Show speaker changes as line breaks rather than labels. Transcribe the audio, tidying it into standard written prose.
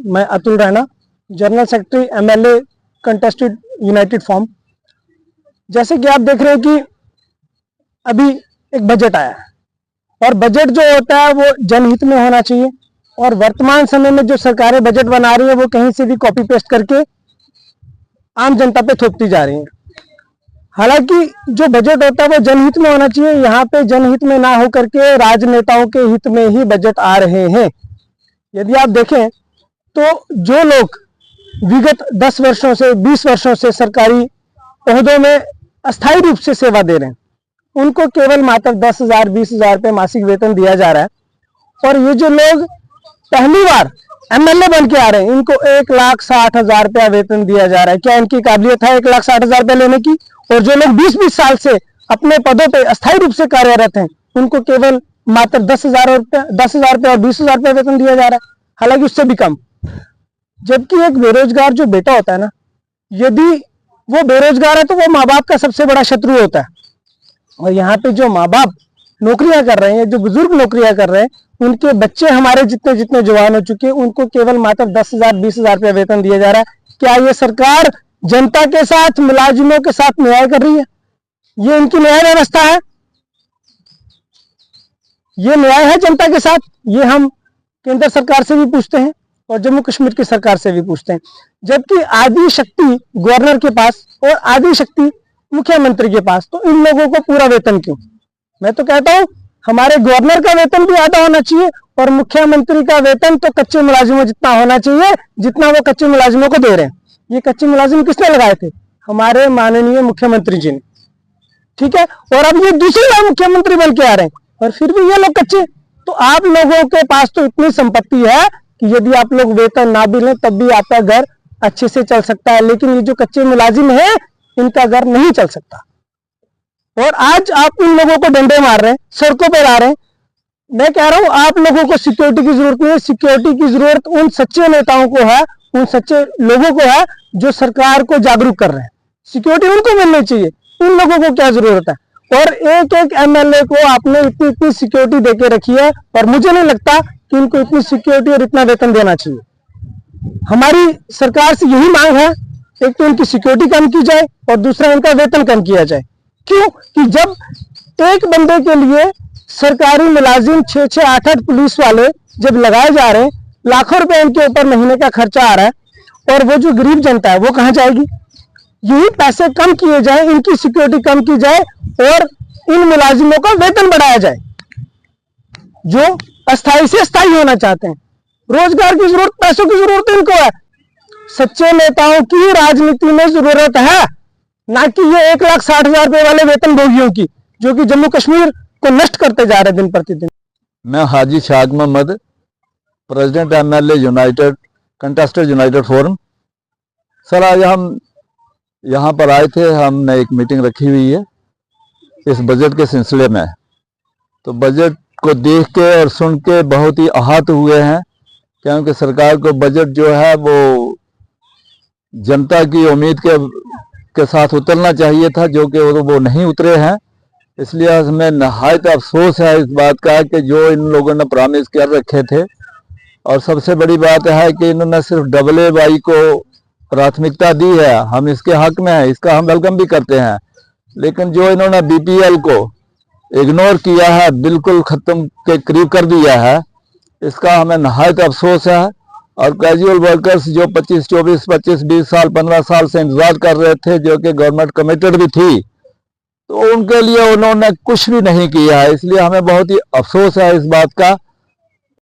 मैं Atul Raina, general secretary MLA contested United form. जैसे कि आप देख रहे हैं कि अभी एक बजट आया है और बजट जो होता है वो जनहित में होना चाहिए, और वर्तमान समय में जो सरकारें बजट बना रही है वो कहीं से भी कॉपी पेस्ट करके आम जनता पे थोपती जा रही है। हालांकि जो बजट होता है वो जनहित में होना चाहिए। यहाँ पे जनहित में ना होकर के राजनेताओं के हित में ही बजट आ रहे हैं। यदि आप देखें तो जो लोग विगत 10 वर्षों से 20 वर्षों से सरकारी ओहदों में अस्थायी रूप से सेवा दे रहे हैं, उनको केवल मात्र 10,000 20,000 रुपये मासिक वेतन दिया जा रहा है। और ये जो लोग पहली बार एमएलए बन के आ रहे हैं, इनको 1,60,000 रुपया वेतन दिया जा रहा है। क्या इनकी काबिलियत है 1,60,000 रुपये लेने की? और जो लोग 20-20 साल से अपने पदों पे अस्थायी रूप से कार्यरत हैं, उनको केवल मात्र 10,000 रुपये और 20,000 रुपये वेतन दिया जा रहा है, हालांकि उससे भी कम। जबकि एक बेरोजगार जो बेटा होता है ना, यदि वो बेरोजगार है तो वो माँ बाप का सबसे बड़ा शत्रु होता है। और यहाँ पे जो माँ बाप नौकरियां कर रहे हैं, जो बुजुर्ग नौकरियां कर रहे हैं, उनके बच्चे हमारे जितने जितने जवान हो चुके हैं, उनको केवल मात्र 10,000 20,000 रुपया वेतन दिया जा रहा है। क्या ये सरकार जनता के साथ, मुलाजिमों के साथ न्याय कर रही है? ये इनकी न्याय व्यवस्था है? ये न्याय है जनता के साथ? ये हम केंद्र सरकार से भी पूछते हैं और जम्मू कश्मीर की सरकार से भी पूछते हैं। जबकि आधी शक्ति गवर्नर के पास और आधी शक्ति मुख्यमंत्री के पास, तो इन लोगों को पूरा वेतन क्यों? मैं तो कहता हूं हमारे गवर्नर का वेतन भी आधा होना चाहिए और मुख्यमंत्री का वेतन तो कच्चे मुलाजिमों जितना होना चाहिए जितना वो कच्चे मुलाजिमों को दे रहे हैं। ये कच्चे मुलाजिम किसने लगाए थे? हमारे माननीय मुख्यमंत्री जी ने। ठीक है, और अब ये दूसरी बार मुख्यमंत्री बन के आ रहे हैं और फिर भी ये लोग कच्चे। तो आप लोगों के पास तो इतनी संपत्ति है कि यदि आप लोग वेतन ना भी लें तब भी आपका घर अच्छे से चल सकता है, लेकिन ये जो कच्चे मुलाजिम है इनका घर नहीं चल सकता। और आज आप इन लोगों को डंडे मार रहे हैं, सड़कों पर ला रहे हैं। मैं कह रहा हूं आप लोगों को सिक्योरिटी की जरूरत नहीं है। सिक्योरिटी की जरूरत उन सच्चे नेताओं को है, उन सच्चे लोगों को है जो सरकार को जागरूक कर रहे हैं। सिक्योरिटी उनको मिलनी चाहिए, उन लोगों को क्या जरूरत है? और एक एक एमएलए को आपने इतनी इतनी सिक्योरिटी देके रखी है और मुझे नहीं लगता कि इनको इतनी सिक्योरिटी और इतना वेतन देना चाहिए। हमारी सरकार से यही मांग है, एक तो इनकी सिक्योरिटी कम की जाए और दूसरा इनका वेतन कम किया जाए। क्यों? कि जब एक बंदे के लिए सरकारी मुलाजिम 6-6 8-8 पुलिस वाले जब लगाए जा रहे हैं, लाखों रुपए इनके ऊपर महीने का खर्चा आ रहा है, और वो जो गरीब जनता है वो कहां जाएगी? यही पैसे कम किए जाए, इनकी सिक्योरिटी कम की जाए और इन मुलाजिमों का वेतन बढ़ाया जाए जो अस्थायी से स्थायी होना चाहते हैं। रोजगार की जरूरत, पैसों की जरूरत इनको है। सच्चे नेताओं की राजनीति में जरूरत है, ना कि ये 1,60,000 रुपए वाले वेतन भोगियों की, जो कि जम्मू कश्मीर को नष्ट करते जा रहे दिन प्रतिदिन।
मैं हाजी शाग Mohammad, president MLA united contested united forum. Sir, आज हम यहाँ पर आए थे, हमने एक मीटिंग रखी हुई है इस बजट के सिलसिले में। तो बजट को देख के और सुन के बहुत ही आहत हुए हैं, क्योंकि सरकार को बजट जो है वो जनता की उम्मीद के साथ उतरना चाहिए था, जो कि वो नहीं उतरे हैं। इसलिए हमें नहायत अफसोस है इस बात का कि जो इन लोगों ने प्रॉमिस कर रखे थे। और सबसे बड़ी बात है कि इन्होंने सिर्फ AA को प्राथमिकता दी है। हम इसके हक में हैं, इसका हम वेलकम भी करते हैं, लेकिन जो इन्होंने BPL को इग्नोर किया है, बिल्कुल ख़त्म के करीब कर दिया है, इसका हमें नहायत अफसोस है। और कैजुअल वर्कर्स जो 25, 24, 25, 20 साल 15 साल से इंतजार कर रहे थे, जो कि गवर्नमेंट कमिटेड भी थी, तो उनके लिए उन्होंने कुछ भी नहीं किया है। इसलिए हमें बहुत ही अफसोस है इस बात का